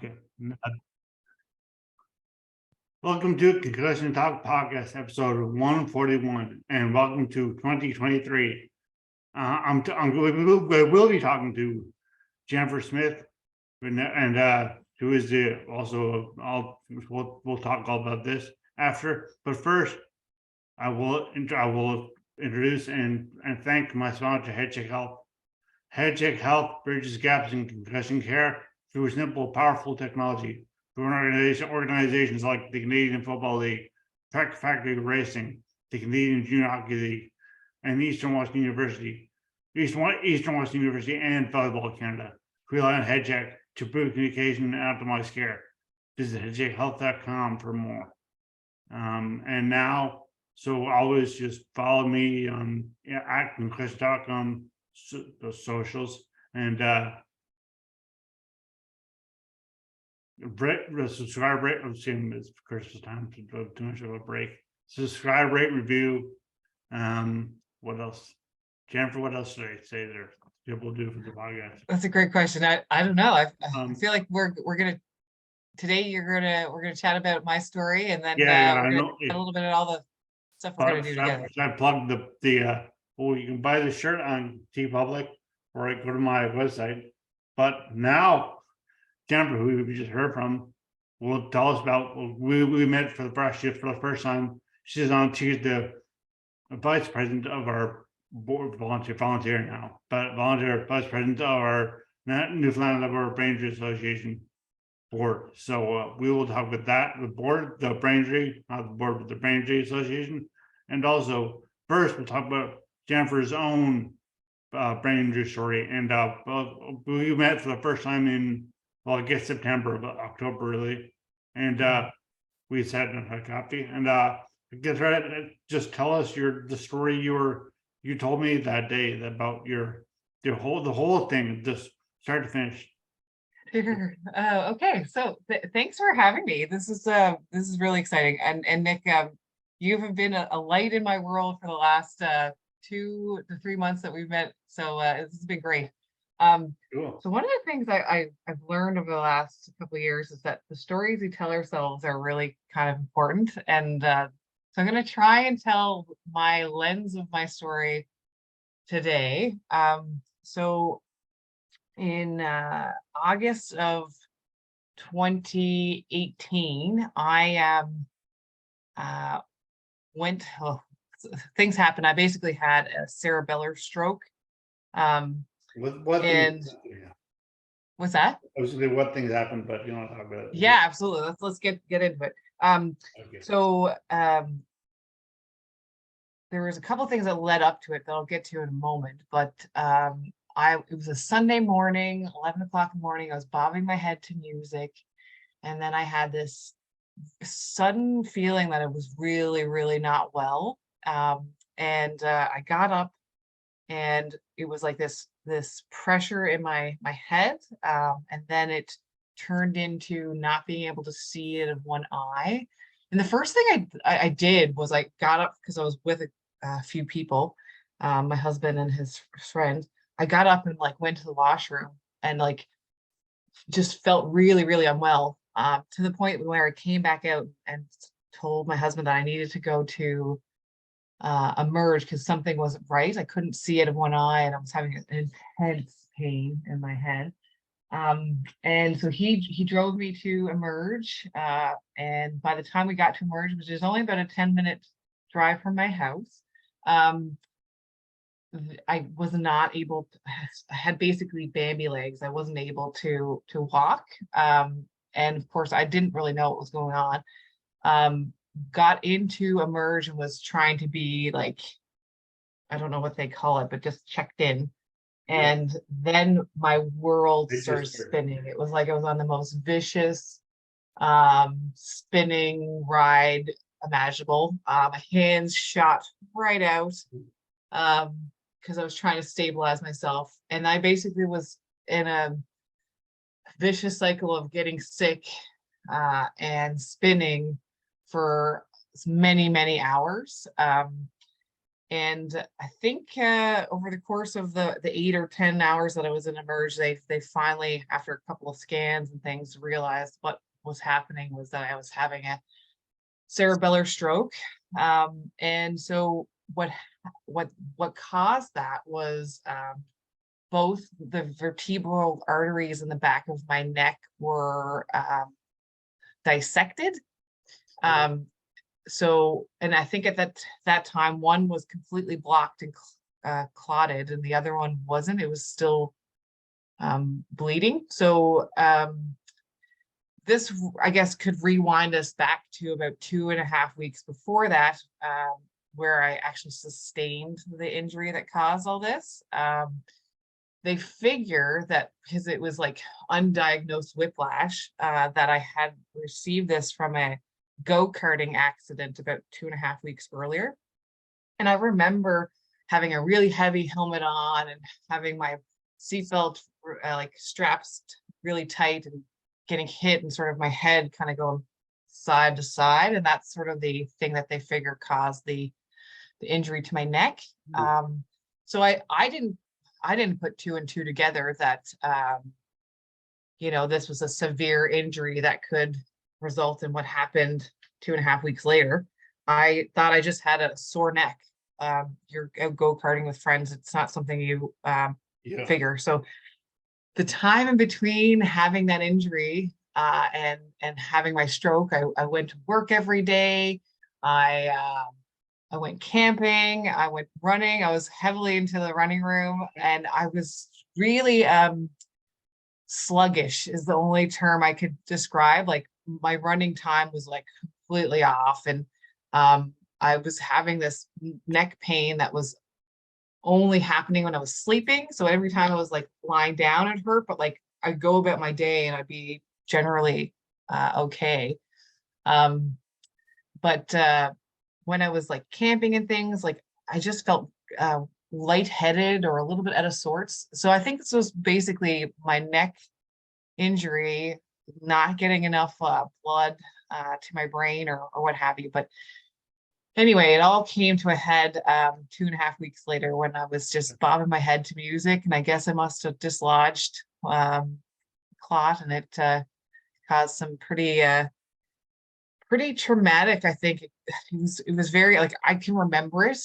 Okay. Welcome to Concussion Talk Podcast, episode 141, and welcome to 2023. We'll be talking to Jennifer Smith, and who is we'll talk all about this after. But first, I will introduce and thank my sponsor, HeadCheck Health. HeadCheck Health bridges gaps in concussion care through simple, powerful technology. Through organizations like the Canadian Football League, Track Factory Racing, the Canadian Junior Hockey League, and Eastern Washington University, and Volleyball Canada. Rely on HeadCheck to improve communication and optimize care. Visit headcheckhealth.com for more. And now, so always just follow me on at Concussion Talk on the socials, and subscribe, rate. I'm seeing it's Christmas time to do too much of a break. Subscribe, rate, review. What else, Jennifer? What else should I say there? People do for the podcast. That's a great question. I don't know. I feel like we're gonna today. We're gonna chat about my story, and then I know a little bit of all the stuff we're gonna do together. I plugged the well, you can buy the shirt on TeePublic, or go to my website. But now, Jennifer, who we just heard from, will tell us about. We met for the first time. She's the vice president of our board, volunteer now, but volunteer vice president of our Newfoundland Labrador Brain Injury Association board. So we will talk about that, the board, the Brain Injury, not the board, but the Brain Injury Association, and also first we'll talk about Jennifer's own brain injury story. And we met for the first time in, well, I guess September, but October really. And we sat and had coffee. And just tell us the story you told me that day about the whole thing, just start to finish. Sure. Okay. So thanks for having me. This is really exciting. And Nick, you have been a light in my world for the last 2 to 3 months that we've met. So this has been great. Cool. So one of the things I've learned over the last couple of years is that the stories we tell ourselves are really kind of important. And so I'm going to try and tell my lens of my story today. So in August of 2018, I things happened. I basically had a cerebellar stroke. What What's that? Obviously, what things happened, but you don't talk about it. Yeah, absolutely. Let's get into it. Okay. So there was a couple things that led up to it that I'll get to in a moment. But it was a Sunday morning, 11 o'clock in the morning. I was bobbing my head to music, and then I had this sudden feeling that it was really, really not well. And I got up, and it was like this pressure in my head, and then it turned into not being able to see it of one eye. And the first thing I did was I got up, because I was with a few people, my husband and his friend. I got up and went to the washroom, and just felt really, really unwell, to the point where I came back out and told my husband that I needed to go to emerge because something wasn't right. I couldn't see it in one eye, and I was having an intense pain in my head. And so he drove me to emerge. And by the time we got to emerge, which is only about a 10-minute drive from my house, I was not able to, I had basically Bambi legs. I wasn't able to walk. And of course, I didn't really know what was going on. Got into emerge and was trying to be I don't know what they call it, but just checked in. And then my world started spinning. It was like I was on the most vicious spinning ride imaginable. My hands shot right out because I was trying to stabilize myself. And I basically was in a vicious cycle of getting sick and spinning for many, many hours. And I think over the course of the 8 or 10 hours that I was in emerge, they finally, after a couple of scans and things, realized what was happening was that I was having a cerebellar stroke. And so what caused that was both the vertebral arteries in the back of my neck were dissected. So, and I think at that time, one was completely blocked and clotted, and the other one wasn't. It was still bleeding. So this, I guess, could rewind us back to about 2.5 weeks before that, where I actually sustained the injury that caused all this. They figure that because it was like undiagnosed whiplash, that I had received this from a go-karting accident about 2.5 weeks earlier. And I remember having a really heavy helmet on and having my seatbelt like straps really tight and getting hit and sort of my head kind of going side to side. And that's sort of the thing that they figure caused the injury to my neck. So I didn't put 2 and 2 together that, you know, this was a severe injury that could result in what happened 2.5 weeks later. I thought I just had a sore neck. You're go-karting with friends. It's not something you figure. So the time in between having that injury and having my stroke, I went to work every day. I went camping, I went running. I was heavily into the running room, and I was really sluggish is the only term I could describe. Like my running time was like completely off, and I was having this neck pain that was only happening when I was sleeping. So every time I was like lying down, it hurt, but like I'd go about my day and I'd be generally okay. But when I was like camping and things, like I just felt lightheaded or a little bit out of sorts. So I think this was basically my neck injury, not getting enough blood to my brain or what have you. But anyway, it all came to a head 2.5 weeks later when I was just bobbing my head to music, and I guess I must have dislodged clot, and it caused some pretty traumatic. I think it was very, like, I can remember it.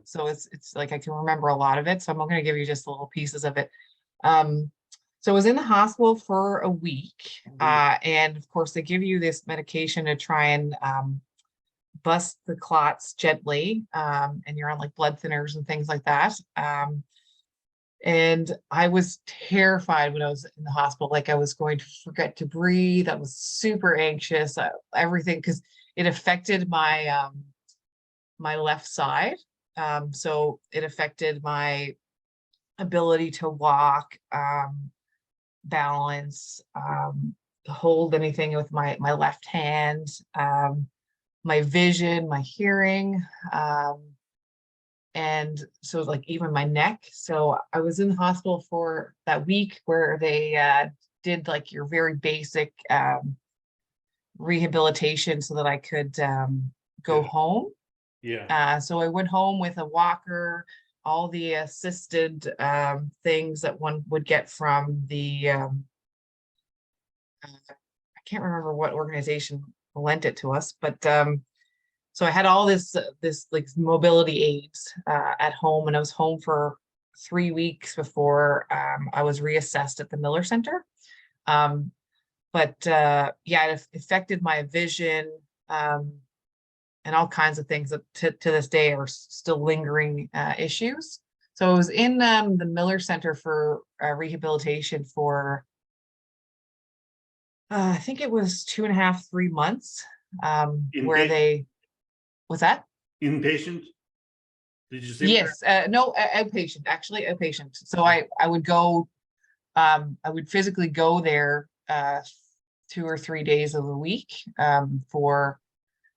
So it's like I can remember a lot of it. So I'm going to give you just little pieces of it. So I was in the hospital for a week, and of course they give you this medication to try and bust the clots gently, and you're on like blood thinners and things like that. And I was terrified when I was in the hospital, like I was going to forget to breathe. I was super anxious, everything, because it affected my my left side. So it affected my ability to walk, balance, hold anything with my left hand, my vision, my hearing, and so like even my neck. So I was in the hospital for that week where they did like your very basic rehabilitation so that I could go home. So I went home with a walker, all the assisted things that one would get from the I can't remember what organization lent it to us, but so I had all this like mobility aids at home, and I was home for 3 weeks before I was reassessed at the Miller Center. But yeah, it affected my vision, and all kinds of things that to this day are still lingering issues. So I was in the Miller Center for rehabilitation for I think it was 2.5, 3 months, where they, what's that? Inpatient? Did you say? Yes, no, outpatient, actually outpatient. So I would go, I would physically go there 2 or 3 days of the week for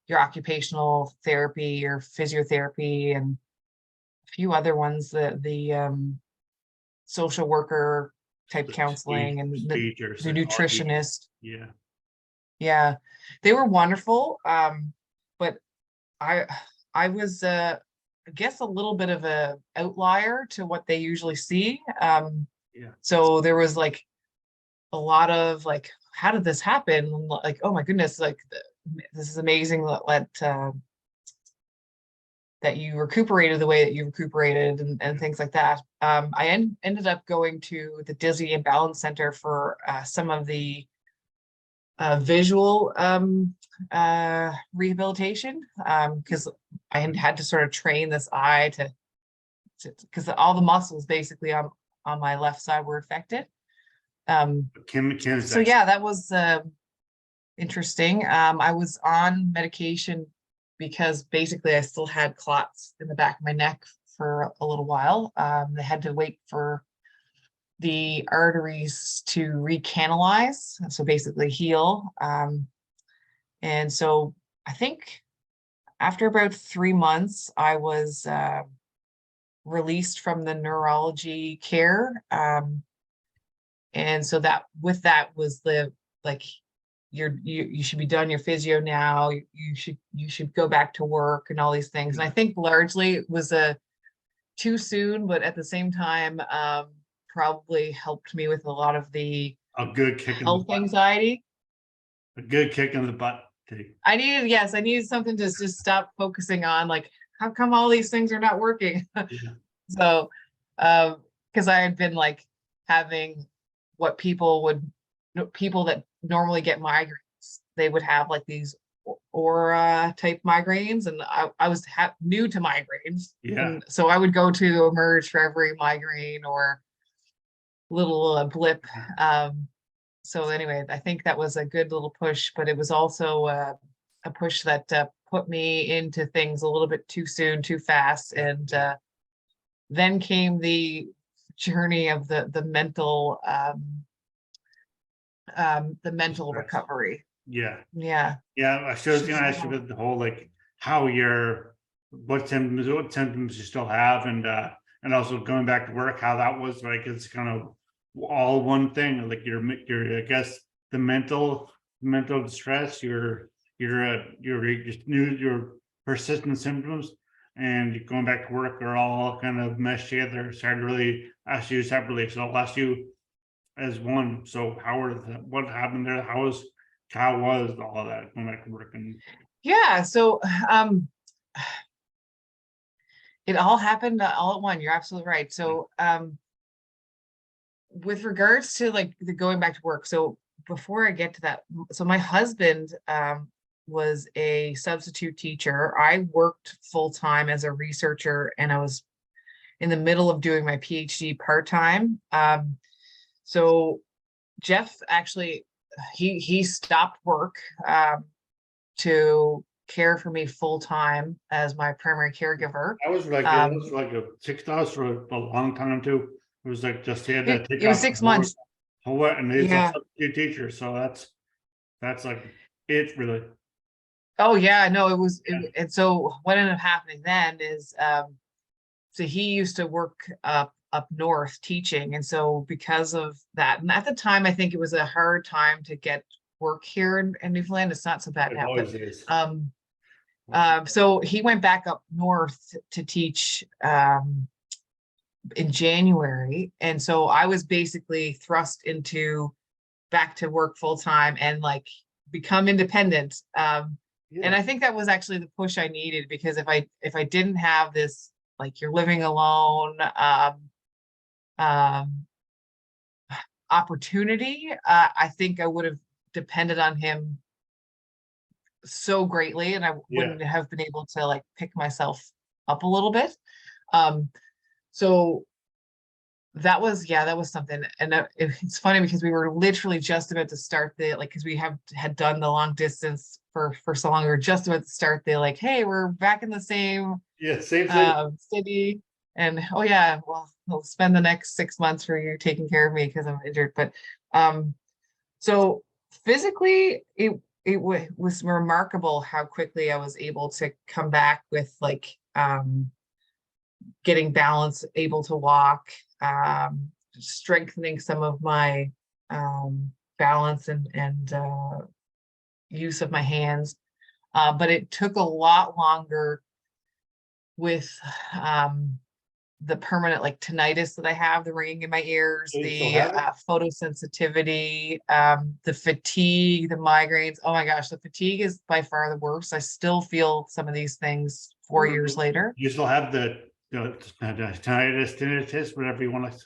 your occupational therapy, your physiotherapy, and a few other ones, the social worker type counseling, and the nutritionist. Yeah, they were wonderful. But I was guess a little bit of a outlier to what they usually see. Yeah. So there was like a lot of like, how did this happen? Like, oh my goodness, like this is amazing that you recuperated the way that you recuperated and things like that. I ended up going to the Dizzy and Balance Center for some of the visual rehabilitation, because I had to sort of train this eye to because all the muscles basically on my left side were affected. So yeah, that was interesting. I was on medication because basically I still had clots in the back of my neck for a little while. They had to wait for the arteries to recanalize, so basically heal. And so I think after about 3 months, I was released from the neurology care. And so that with that was the like you should be done your physio now. You should go back to work and all these things. And I think largely it was a too soon, but at the same time, probably helped me with a lot of the a good kick in the health butt. anxiety. A good kick in the butt. I needed something to just stop focusing on like, how come all these things are not working? Yeah. So, because I had been like having what people that normally get migraines, they would have like these aura type migraines, and I was new to migraines. Yeah. And so I would go to Emerge for every migraine or little blip. So anyway, I think that was a good little push, but it was also a push that put me into things a little bit too soon, too fast. And then came the journey of the mental recovery. Yeah. Yeah. Yeah. I was gonna ask you about the whole like how what symptoms you still have, and also going back to work, how that was like. It's kind of all one thing. Like your I guess the mental distress, your your persistent symptoms, and going back to work are all kind of meshed together. So I really ask you separately. So I'll ask you as one. So what happened there? How was all of that going back to work? And Yeah. So it all happened all at once. You're absolutely right. So with regards to like the going back to work, so before I get to that, so my husband was a substitute teacher. I worked full-time as a researcher, and I was in the middle of doing my PhD part-time. So Jeff actually, he stopped work to care for me full-time as my primary caregiver. it was like a 6 hours for a long time too. It was like just he had to take It was off 6 months. what, and he's a Yeah. substitute teacher, so that's like it really. Oh yeah, no, it was, Yeah. and so what ended up happening then is, so he used to work up north teaching, and so because of that, and at the time, I think it was a hard time to get work here in Newfoundland. It's not so bad It now, always but is. so he went back up north to teach in January, and so I was basically thrust into back to work full time and like become independent. And I think that was actually the push I needed, because if I didn't have this, like you're living alone opportunity, I think I would have depended on him so greatly, and I wouldn't have been able to like pick myself up a little bit. So that was something. And it's funny because we were literally just about to start because we had done the long distance for so long. We were just about to start like, hey, we're back in the same city. And oh yeah, well, we'll spend the next 6 months for you taking care of me because I'm injured. But so physically it was remarkable how quickly I was able to come back with like getting balance, able to walk, strengthening some of my balance and use of my hands. But it took a lot longer with the permanent like tinnitus that I have, the ringing in my ears, You still the have it? photosensitivity, the fatigue, the migraines. Oh my gosh, the fatigue is by far the worst. I still feel some of these things 4 years later. You still have the tinnitus, whatever you want to,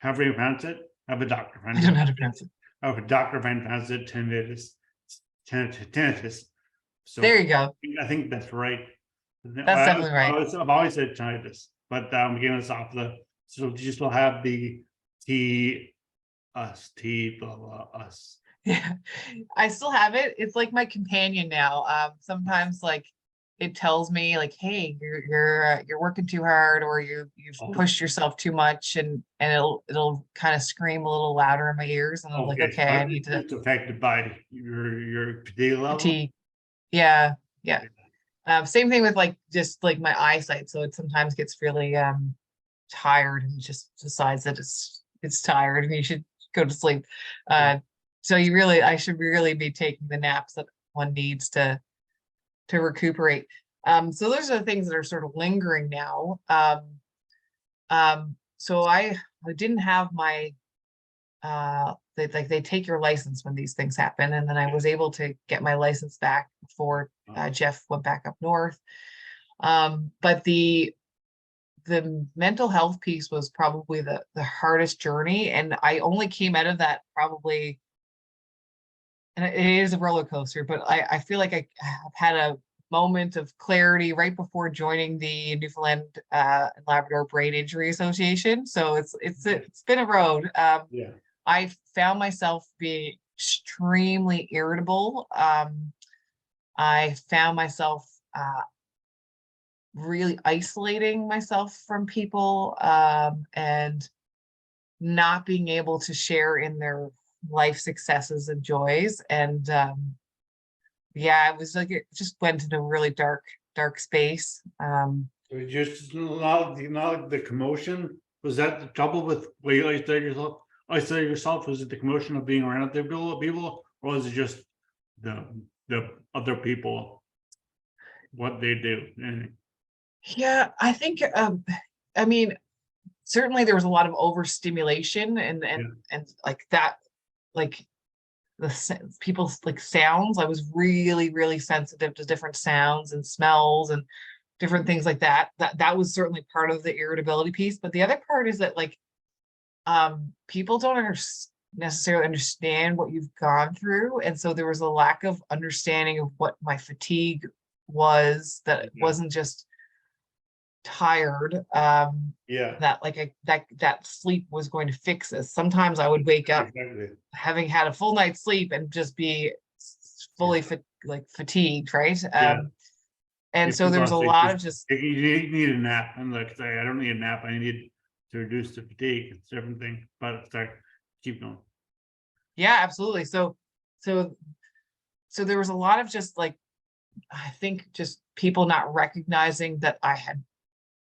however you pronounce it. I have a doctor friend. I don't know how to pronounce it. I have a doctor friend pronounces it tinnitus. So There you go. I think that's right. That's definitely right. I've always said tinnitus, but I'm getting this off the. So you still have the T, us, T, blah blah us. Yeah, I still have it. It's like my companion now. Sometimes like it tells me like, hey, you're working too hard, or you've Oh. pushed yourself too much, and it'll kind of scream a little louder in my ears, and I'm like, okay, I need to It's affected by your fatigue level. fatigue. Yeah, yeah. Same thing with like just like my eyesight. So it sometimes gets really tired and just decides that it's tired and you should go to sleep. So I should really be taking the naps that one needs to recuperate. So those are the things that are sort of lingering now. So I didn't have my they take your license when these things happen, and then I was able to get my license back before Jeff went back up north. But the mental health piece was probably the hardest journey, and I only came out of that probably, and it is a roller coaster, but I feel like I've had a moment of clarity right before joining the Newfoundland and Labrador Brain Injury Association. So it's been a road. Yeah. I found myself being extremely irritable. I found myself really isolating myself from people, and not being able to share in their life successes and joys. And yeah, it was like it just went into a really dark space. It just not the commotion. Was that the trouble with where you isolate yourself? Was it the commotion of being around other people, or was it just the other people, what they do? Yeah, I think I mean, certainly there was a lot of overstimulation and like that, like people's like sounds. I was really sensitive to different sounds and smells and different things like that. That was certainly part of the irritability piece. But the other part is that like people don't necessarily understand what you've gone through, and so there was a lack of understanding of what my fatigue was, that it wasn't just tired, that like that sleep was going to fix this. Sometimes I would wake up having had a full night's sleep and just be fully fatigued, right? And so there was a lot of just you need a nap. I'm like, I don't need a nap. I need to reduce the fatigue. It's a different thing, but sorry, keep going. Yeah, absolutely. So there was a lot of just like, I think just people not recognizing that I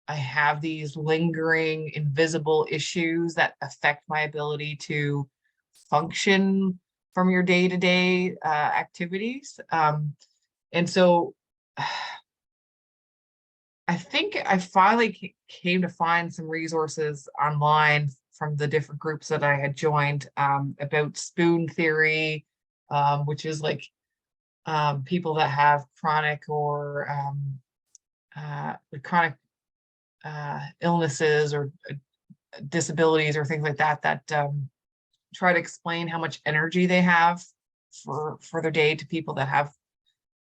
have these lingering invisible issues that affect my ability to function from your day-to-day activities. And so I think I finally came to find some resources online from the different groups that I had joined, about spoon theory, which is like people that have chronic or chronic illnesses or disabilities or things like that, that try to explain how much energy they have for their day to people that have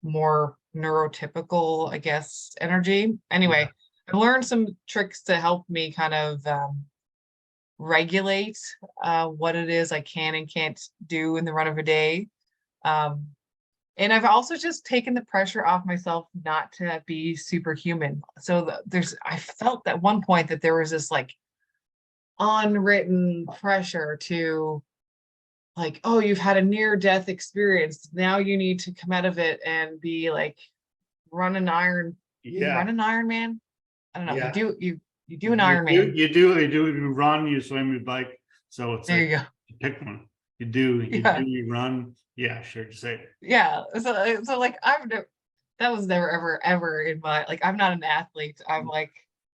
more neurotypical, I guess, energy. Anyway, I learned some tricks to help me kind of regulate what it is I can and can't do in the run of a day. And I've also just taken the pressure off myself not to be superhuman. So I felt at one point that there was this like unwritten pressure to like, oh, you've had a near-death experience. Now you need to come out of it and be like, run an Iron. Yeah. Run an Ironman. I don't know. Yeah. You do an Ironman. You run, you swim, you bike. So it's there like, you go. Pick one. You run. Yeah, sure. Just say it. Yeah. So like was never ever in my, like, I'm not an athlete. I'm like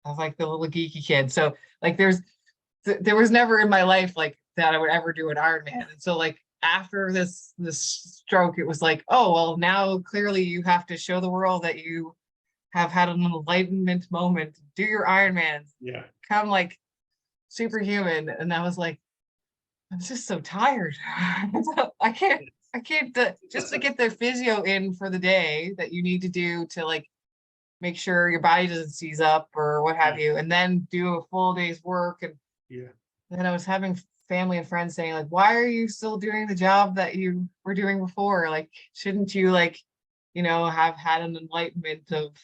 the little geeky kid. So like there was never in my life like that I would ever do an Ironman. And so like after this stroke, it was like, oh well, now clearly you have to show the world that you have had an enlightenment moment. Do your Ironmans. Yeah. Come like superhuman. And I was like, I'm just so tired. I can't just to get the physio in for the day that you need to do to like make sure your body doesn't seize up or what have you, and then do a full day's work. And Yeah. then I was having family and friends saying like, why are you still doing the job that you were doing before? Like, shouldn't you like, have had an enlightenment of,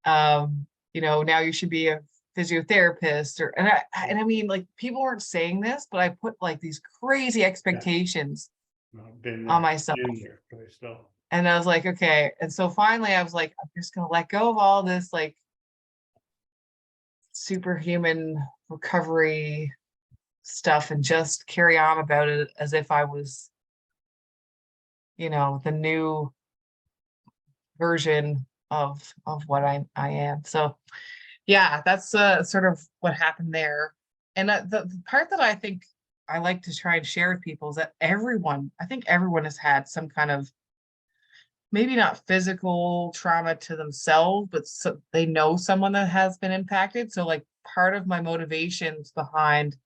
now you should be a physiotherapist or, and I mean, like people weren't saying this, but I put like these crazy expectations No, been on there, myself. been there, but I still. And I was like, okay. And so finally I was like, I'm just gonna let go of all this like superhuman recovery stuff and just carry on about it as if I was, the new version of what I am. So yeah, that's sort of what happened there. And the part that I think I like to try and share with people is that I think everyone has had some kind of, maybe not physical trauma to themselves, but so they know someone that has been impacted. So like part of my motivations behind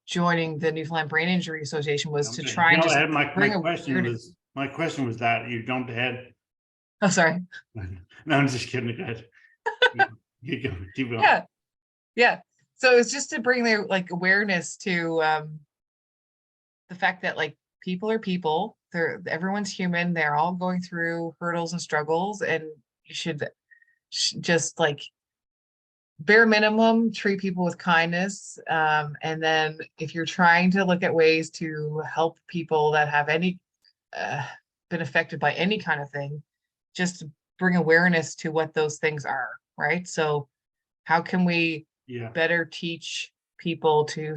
joining the Newfoundland Brain Injury Association was to try and just bring awareness. My question was that you jumped ahead. Oh, sorry. No, I'm just kidding. Go ahead. Keep going. Yeah. So it's just to bring their like awareness to the fact that like people are people. Everyone's human. They're all going through hurdles and struggles, and you should just like bare minimum treat people with kindness. And then if you're trying to look at ways to help people that have any been affected by any kind of thing, just bring awareness to what those things are, right? So how can we better teach people to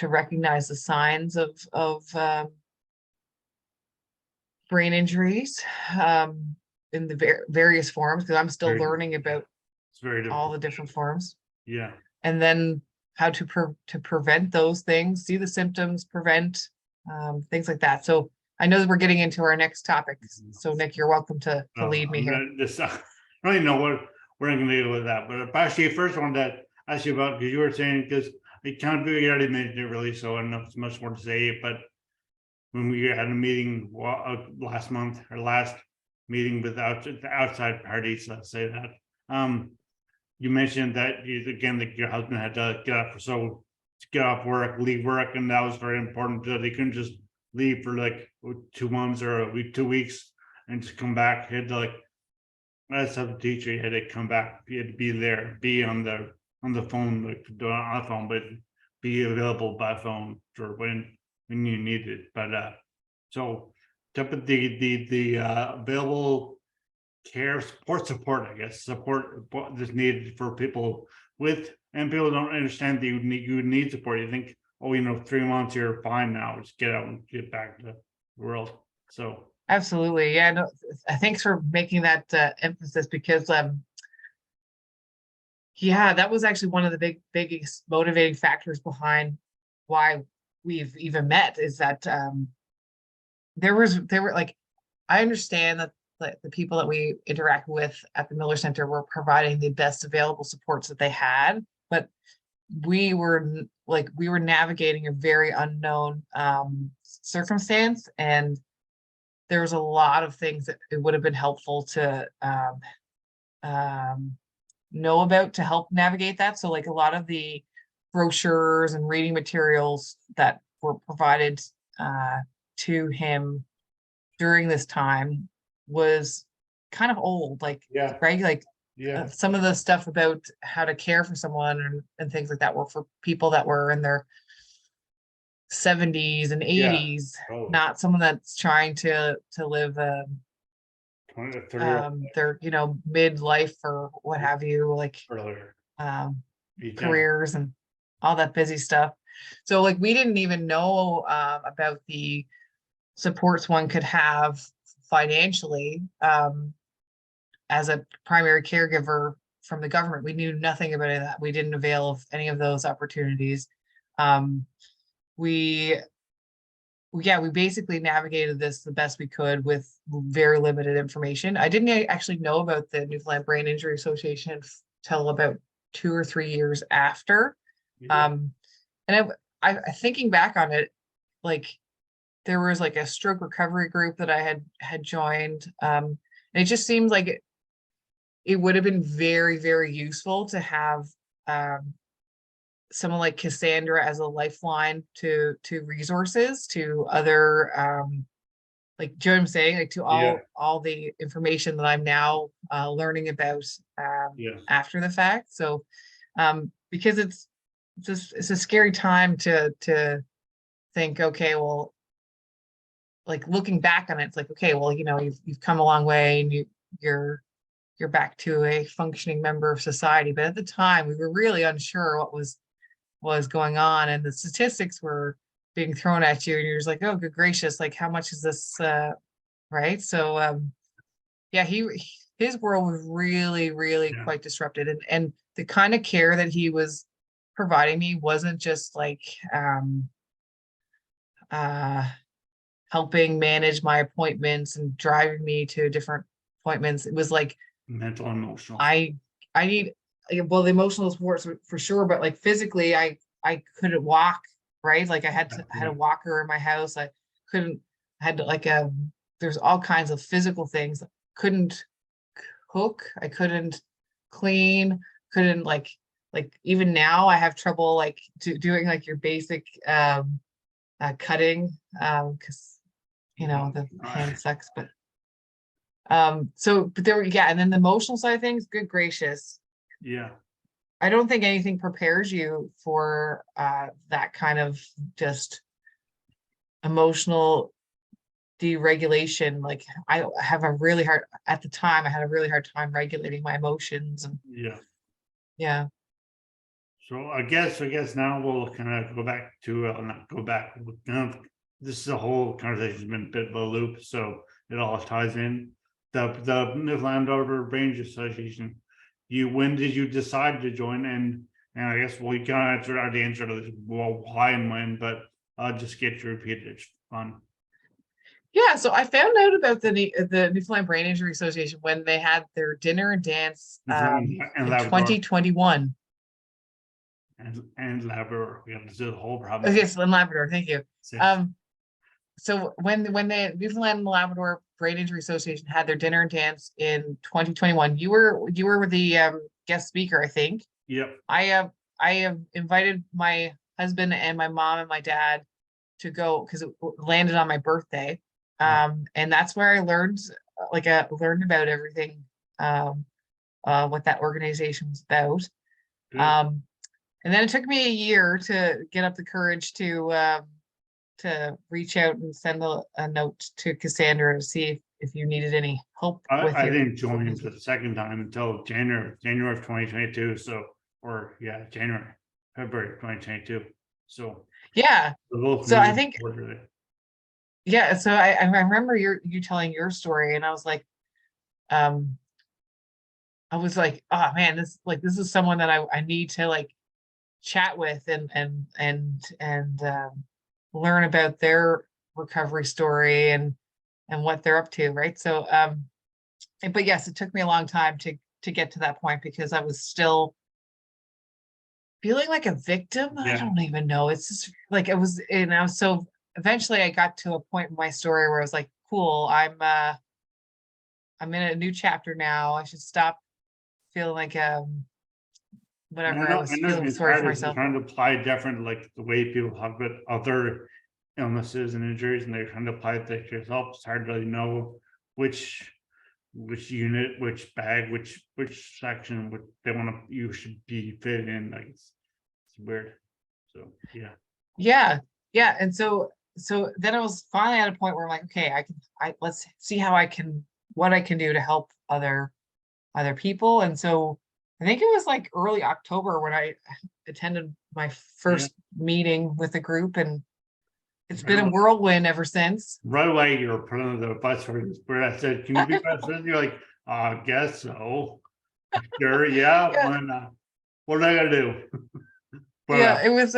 recognize the signs of brain injuries in the various forms, because I'm still learning about all the different forms. Yeah. And then how to prevent those things, see the symptoms, prevent things like that. So I know that we're getting into our next topic. So Nick, you're welcome to lead me here. I don't really know what we're going to do with that, but actually, first one that I asked you about, because you were saying, because accountability, you already mentioned it really, so I don't know if there's much more to say, but when we had a meeting last month, our last meeting with the outside parties, let's say that, you mentioned that that your husband had to get off work, leave work, and that was very important because he couldn't just leave for like 2 months or a week, 2 weeks, and just come back. He had to as a teacher, he had to come back. He had to be there, be on the phone, like on the phone, but be available by phone for when you need it. But so to put the available care support, I guess, support that's needed for people with, and people don't understand that you need support. You think, oh, 3 months, you're fine now, just get out and get back to the world. So absolutely. Yeah, no, thanks for making that emphasis, because yeah, that was actually one of the biggest motivating factors behind why we've even met, is that there were like, I understand that the people that we interact with at the Miller Center were providing the best available supports that they had, but we were navigating a very unknown circumstance, and there was a lot of things that it would have been helpful to know about to help navigate that. So like a lot of the brochures and reading materials that were provided to him during this time was kind of old, like, right? Like some of the stuff about how to care for someone and things like that were for people that were in their 70s and 80s, not someone that's trying to live their midlife or what have you, like careers and all that busy stuff. So like we didn't even know about the supports one could have financially, as a primary caregiver from the government. We knew nothing about any of that. We didn't avail of any of those opportunities. We basically navigated this the best we could with very limited information. I didn't actually know about the Newfoundland Brain Injury Association till about 2 or 3 years after. Yeah. And I thinking back on it, like there was like a stroke recovery group that I had joined. And it just seemed like it would have been very, very useful to have someone like Cassandra as a lifeline to resources, to other like, do you know what I'm saying? Like to all the information that I'm now learning about after the fact. So because it's a scary time to think, okay, well, like looking back on it, it's like, okay, well, you know, you've come a long way and you're back to a functioning member of society. But at the time, we were really unsure what was going on, and the statistics were being thrown at you, and you're just like, oh, good gracious, like how much is this, right? So yeah, his world was really, really quite disrupted, and the kind of care that he was providing me wasn't just like helping manage my appointments and driving me to different appointments. It was like mental and emotional. I need, well, the emotional support for sure, but like physically, I couldn't walk, right? Like I had a walker in my house. I had like there's all kinds of physical things. Couldn't cook. I couldn't clean. Couldn't like even now I have trouble like doing like your basic cutting because you know the hand sucks, but but there were, and then the emotional side of things, good gracious. Yeah. I don't think anything prepares you for that kind of just emotional deregulation. Like I have a really hard, at the time, I had a really hard time regulating my emotions. And yeah. So I guess now we'll kind of go back to, not go back, kind of, this is a whole conversation has been a bit of a loop, so it all ties in. The Newfoundland Labrador Range Association, when did you decide to join? And I guess, well, you kind of answered the answer to this, well, why and when, but I'll just get you repeated. It's fun. Yeah, so I found out about the Newfoundland Brain Injury Association when they had their dinner and dance in 2021. And Labrador, we have to do the whole problem. Okay, so in Labrador, thank you. So when the Newfoundland and Labrador Brain Injury Association had their dinner and dance in 2021, you were the guest speaker, I think. Yep. I have invited my husband and my mom and my dad to go because it landed on my birthday, and that's where I learned learned about everything, what that organization was about. And then it took me a year to get up the courage to reach out and send a note to Cassandra to see if you needed any help. I didn't join the second time until January of 2022. So, February 2022. So yeah. So I think so I remember you telling your story, and I was like, oh man, this is someone that I need to like chat with and learn about their recovery story and what they're up to, right? So but yes, it took me a long time to get to that point because I was still feeling like a victim. I don't even know, it's just like it was, you know. So eventually I got to a point in my story where I was like, cool, I'm in a new chapter now. I should stop feeling like whatever. I was feeling sorry for myself. Trying to apply different, like the way people talk about other illnesses and injuries, and they're trying to apply it to yourself. It's hard to really know which unit, which bag, which section you should be fit in. Like it's weird. So yeah. And so then I was finally at a point where I'm like, okay, let's see what I can do to help other people. And so I think it was like early October when I attended my first meeting with the group, and It's been a whirlwind ever since. Right away, you were put under the bus for this. Where I said, "Can you be best friends?" You're like, "I guess so." Sure, yeah. Yeah. Why not? What I gotta do? But Yeah, it was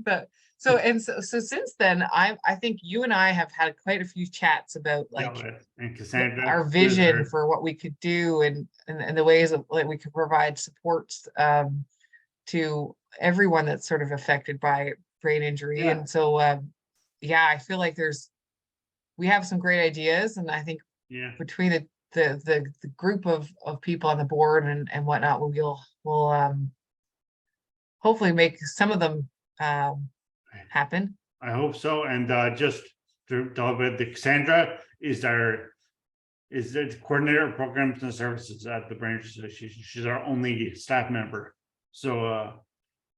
but so since then, I think you and I have had quite a few chats about yeah, like and Cassandra, our vision for what we could do and the ways of like we could provide supports to everyone that's sort of affected by brain injury. Yeah. And so yeah, I feel like we have some great ideas, and I think yeah, between the group of people on the board and whatnot, we'll hopefully make some of them happen. I hope so. And just to talk about the Cassandra is the coordinator of programs and services at the branch association. She's our only staff member. So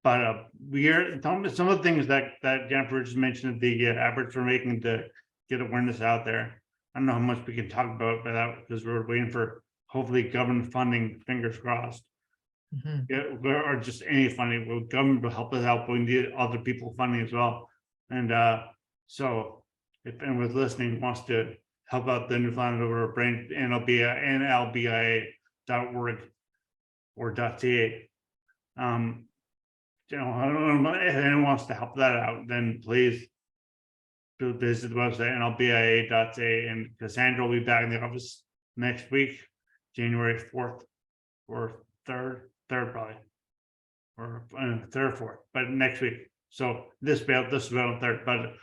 but we are some of the things that Jennifer just mentioned, the efforts we're making to get awareness out there. I don't know how much we can talk about that because we're waiting for hopefully government funding, fingers crossed. Mhm. Yeah, or just any funding. Well, government will help us out, but we need other people funding as well. And so if anyone's listening wants to help out the Newfoundland over brain NLBIA.org or .ca. I don't know if anyone wants to help that out, then please visit the website NLBIA.ca, and Cassandra will be back in the office next week, January 4th or 3rd probably, or 3rd or 4th, but next week. So this on 3rd, but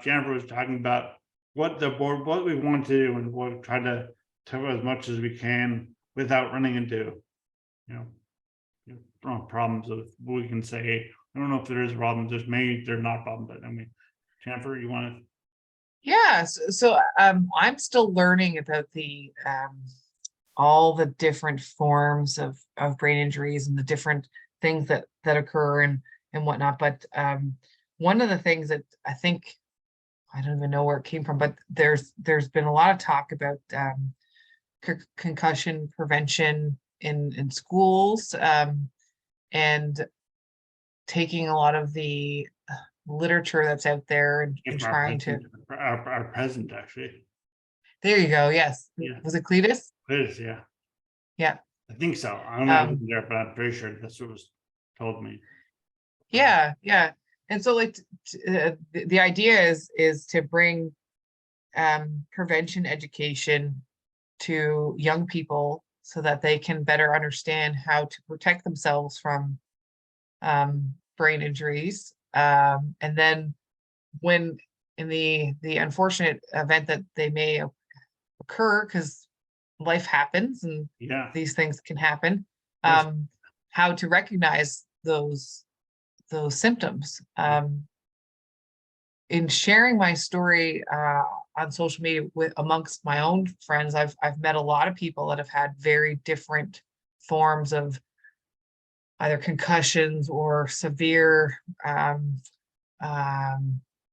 Jennifer was talking about what we want to do, and we'll try to cover as much as we can without running into, problems of what we can say. I don't know if there is a problem. There's not a problem, but I mean, Jennifer, you want to? Yeah, so I'm still learning about the all the different forms of brain injuries and the different things that occur and whatnot. But one of the things that I think, I don't even know where it came from, but there's been a lot of talk about concussion prevention in schools, and taking a lot of the literature that's out there and trying to. Our president, actually. There you go. Yes. Yeah. Was it Cletus? Cletus, yeah. Yeah. I think so. I don't know if it was there, but I'm pretty sure that's what was told me. Yeah, yeah. And so like the idea is to bring prevention education to young people so that they can better understand how to protect themselves from brain injuries. And then when in the unfortunate event that they may occur, because life happens and Yeah. these things can happen, Yes. how to recognize those symptoms. In sharing my story on social media with amongst my own friends, I've met a lot of people that have had very different forms of either concussions or severe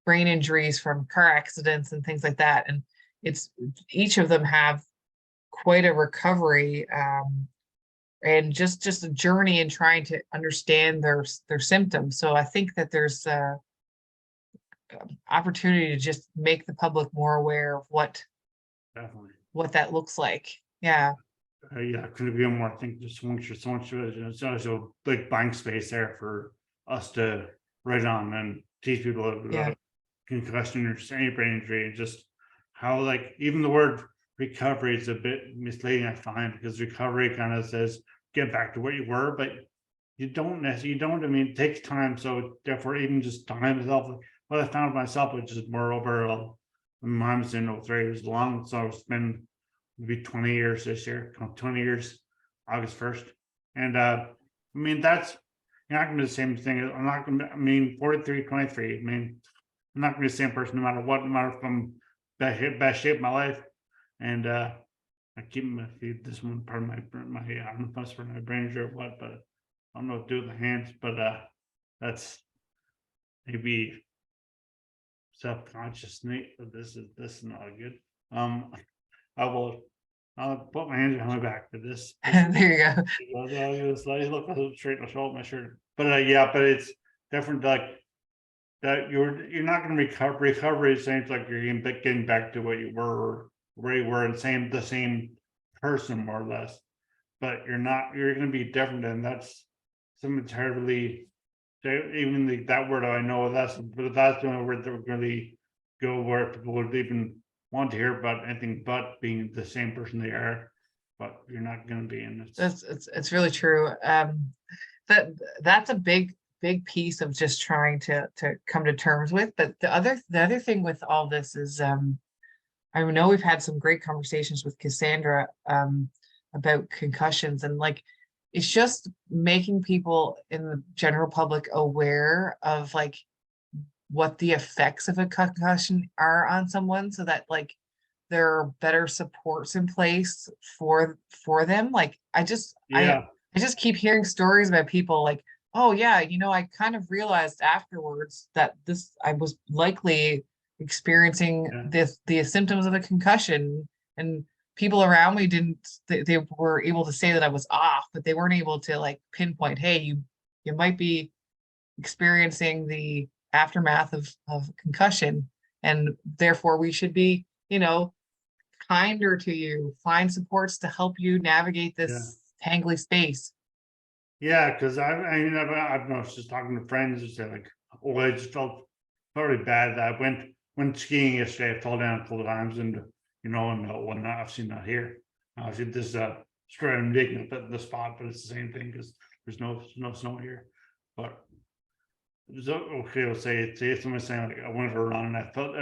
brain injuries from car accidents and things like that. And it's each of them have quite a recovery and just a journey in trying to understand their symptoms. So I think that there's opportunity to just make the public more aware of Definitely. what that looks like. Yeah. Yeah, couldn't agree more. I think there's so much it's also big blank space there for us to write on and teach people about concussion or any brain injury, and just how, like, even the word recovery is a bit misleading, I find, because recovery kind of says get back to where you were, but you don't necessarily, I mean, it takes time. So therefore, even just time itself, what I found myself, which is moreover, mine was in 03, it was long, so it's been maybe 20 years this year, 20 years, August 1st. And I mean, that's, you're not gonna be the same thing. I'm not gonna, I mean, 43, 23, I mean, I'm not gonna be the same person no matter what, no matter if I'm best shape of my life. And I keep this one part of my I don't know if that's for my brain injury or what, but I don't know what to do with the hands, but that's maybe subconscious, but this is not good. I'll put my hands behind my back for this. There you go. Look, I'll straighten my shirt. But yeah, but it's different. Like that you're not going to recover. Recovery seems like you're getting back to what you were, where you were, and the same person more or less. But you're not. You're going to be different, and that's something terribly. Even that word I know that's, but that's the only word that would really go where people would even want to hear about anything but being the same person they are. But you're not going to be in this. It's really true. That's a big piece of just trying to come to terms with. But the other thing with all this is I know we've had some great conversations with Cassandra about concussions, and like it's just making people in the general public aware of like what the effects of a concussion are on someone, so that like there are better supports in place for them. Like I just keep hearing stories about people like, oh yeah, I kind of realized afterwards that I was likely experiencing the symptoms of a concussion, and people around me they were able to say that I was off, but they weren't able to like pinpoint, hey, you might be experiencing the aftermath of concussion, and therefore we should be, kinder to you, find supports to help you navigate this tangly space. Yeah, because I've noticed just talking to friends who say like, oh, I just felt very bad. I went skiing yesterday. I fell down a couple of times, and and whatnot. I've seen that here. I've seen this straight and digging up at the spot, but it's the same thing because there's no snow here. But so okay, I'll say someone's saying like I went for a run and I felt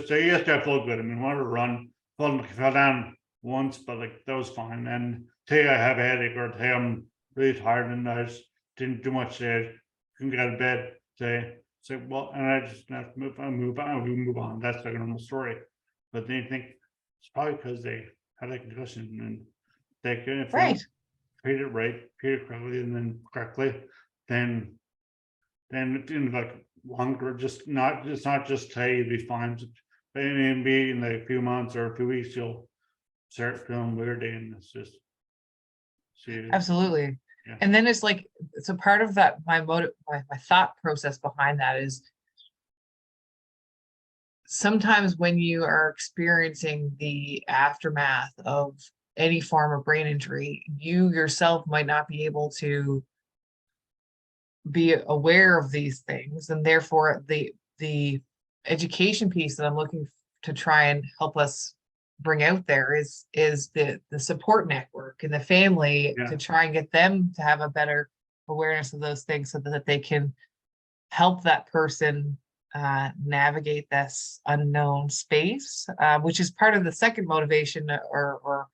so yesterday I felt good. I mean, went for a run, fell down once, but like that was fine. And today I have a headache, or today I'm really tired and I just didn't do much today. Couldn't get out of bed today. So well, and I just have to move on. That's like a normal story. But then you think it's probably because they had a concussion, and they can, if they treat it right, treat it correctly, and then correctly, then in like longer, just not just today you'll be fine, but maybe in like a few months or a few weeks you'll start feeling weird, and it's just Absolutely. Yeah. And then it's like, it's a part of that, my thought process behind that is sometimes when you are experiencing the aftermath of any form of brain injury, you yourself might not be able to be aware of these things, and therefore the education piece that I'm looking to try and help us bring out there is the support network and the family, to try and get them to have a better awareness of those things, so that they can help that person navigate this unknown space, which is part of the second motivation, or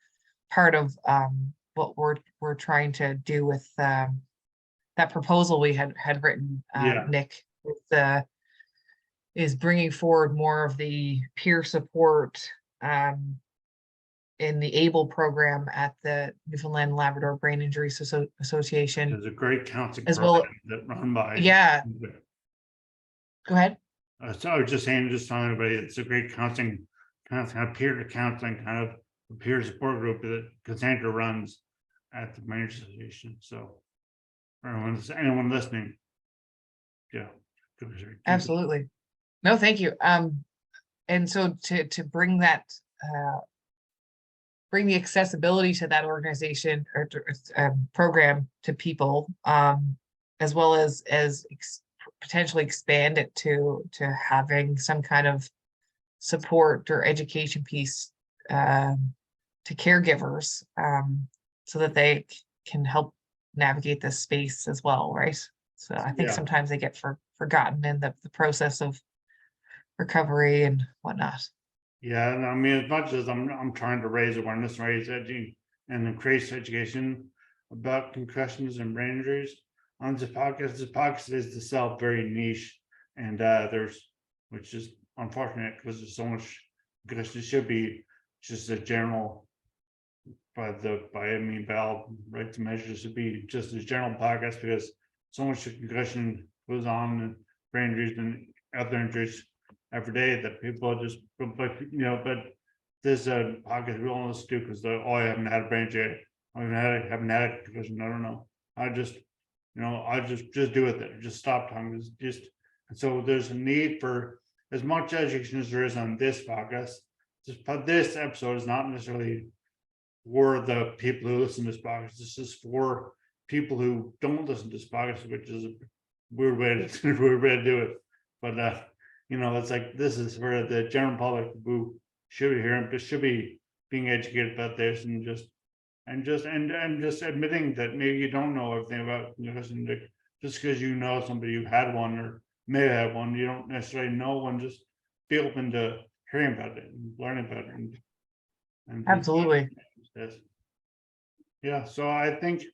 part of what we're trying to do with that proposal we had written, Nick, is bringing forward more of the peer support in the ABLE program at the Newfoundland Labrador Brain Injury Association. There's a great counseling as program well. that run by. Go ahead. So I was just telling everybody, it's a great counseling, kind of peer counseling, kind of a peer support group that Cassandra runs at the Brain Injury Association. So anyone listening, absolutely. No, thank you. And so to bring that, bring the accessibility to that organization or program to people, as well as potentially expand it to having some kind of support or education piece to caregivers, so that they can help navigate this space as well, right? So I think sometimes they get forgotten in the process of recovery and whatnot. Yeah, and I mean, as much as I'm trying to raise awareness, and increase education about concussions and brain injuries on this podcast is itself very niche, and which is unfortunate because there's so much, because it should be just a general, by all rights and measures, should be just a general podcast, because so much concussion goes on, and brain injuries and other injuries every day that people just, but this podcast we all listen to because I haven't had a brain injury, I haven't had a concussion, I don't know. I just do with it. Just stop talking. Just So there's a need for as much education as there is on this podcast. But this episode is not necessarily for the people who listen to this podcast. This is for people who don't listen to this podcast, which is a weird way to do it. But it's like this is for the general public who should be hearing, but should be being educated about this, and just admitting that maybe you don't know everything about concussion. Just because you know somebody who had one or may have one, you don't necessarily know one. Just be open to hearing about it and learning about it. And Absolutely. Yes. Yeah. So I think,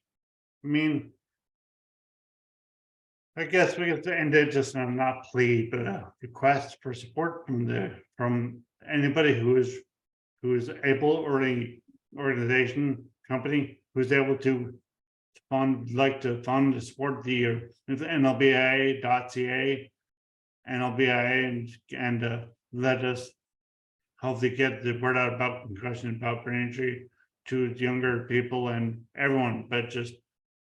I guess we have to end it just on not plea, but a request for support from anybody who is able, or any organization, company who's able to fund to support the NLBIA.ca, and let us hopefully get the word out about concussion, about brain injury to younger people and everyone. But just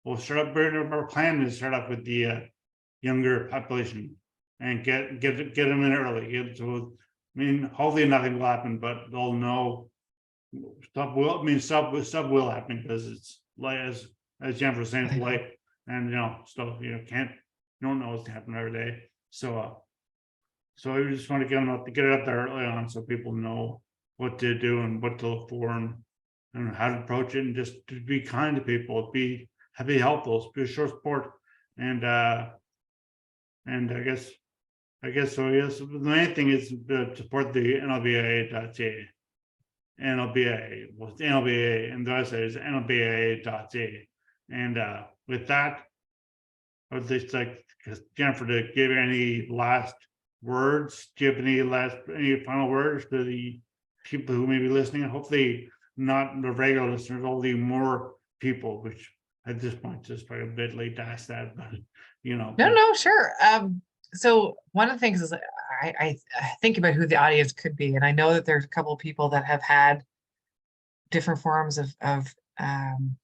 we'll start up. Our plan is start off with the younger population and get them in early. So hopefully nothing will happen, but they'll know stuff stuff will happen, because it's like as Jennifer was saying, it's life, and stuff you don't know what's happening every day. So we just want to get it up there early on, so people know what to do and what to look for, and how to approach it, and just to be kind to people, be helpful, be a short support, and I guess so. Yes, the main thing is to support the NLBIA.ca. NLBIA, well, NLBIA, and the website is NLBIA.ca. And with that, I would just like Jennifer to give any last words. Do you have any final words to the people who may be listening? And hopefully not the regular listeners, hopefully more people, which at this point just probably a bit late to ask that, but No, sure. So one of the things is I think about who the audience could be, and I know that there's a couple of people that have had different forms of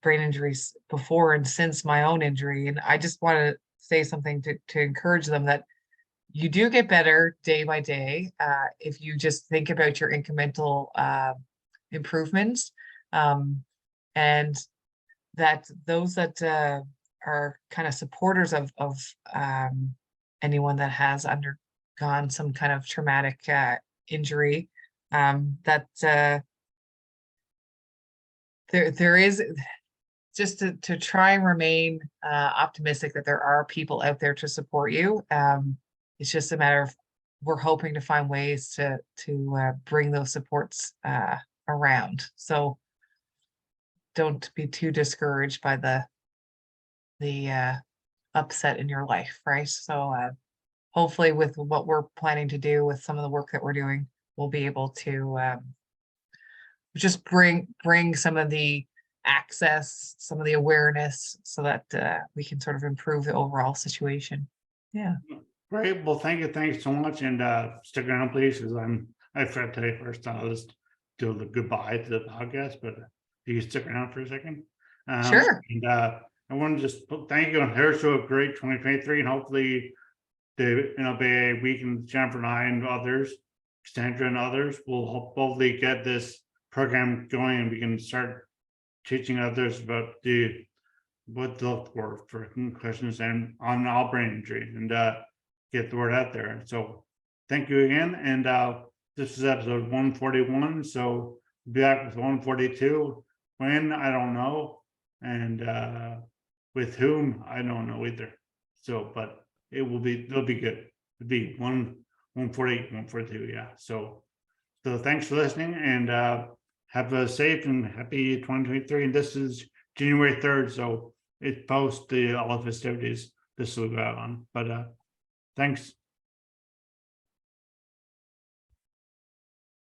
brain injuries before and since my own injury, and I just want to say something to encourage them that you do get better day by day if you just think about your incremental improvements, and that those that are kind of supporters of anyone that has undergone some kind of traumatic injury, that there is just to try and remain optimistic that there are people out there to support you. It's just a matter of we're hoping to find ways to bring those supports around. So don't be too discouraged by the upset in your life, right? So hopefully with what we're planning to do with some of the work that we're doing, we'll be able to just bring some of the access, some of the awareness, so that we can sort of improve the overall situation. Yeah. Great. Well, thanks so much, and stick around, please, because I forgot to tell you first. I'll just do the goodbye to the podcast, but you can stick around for a second. Sure. And I want to just thank you, and here's to a great 2023, and hopefully the NLBIA week, and Jennifer and I and others, Cassandra and others, will hopefully get this program going, and we can start teaching others about what to look for concussions and on all brain injury, and get the word out there. So thank you again. And this is episode 141. So we'll be back with 142. When, I don't know. And with whom, I don't know either. So, but it'll be good. It'll be 148, 142. Yeah. So thanks for listening, and have a safe and happy 2023. And this is January 3rd. So it's post all the festivities this will go out on. But thanks.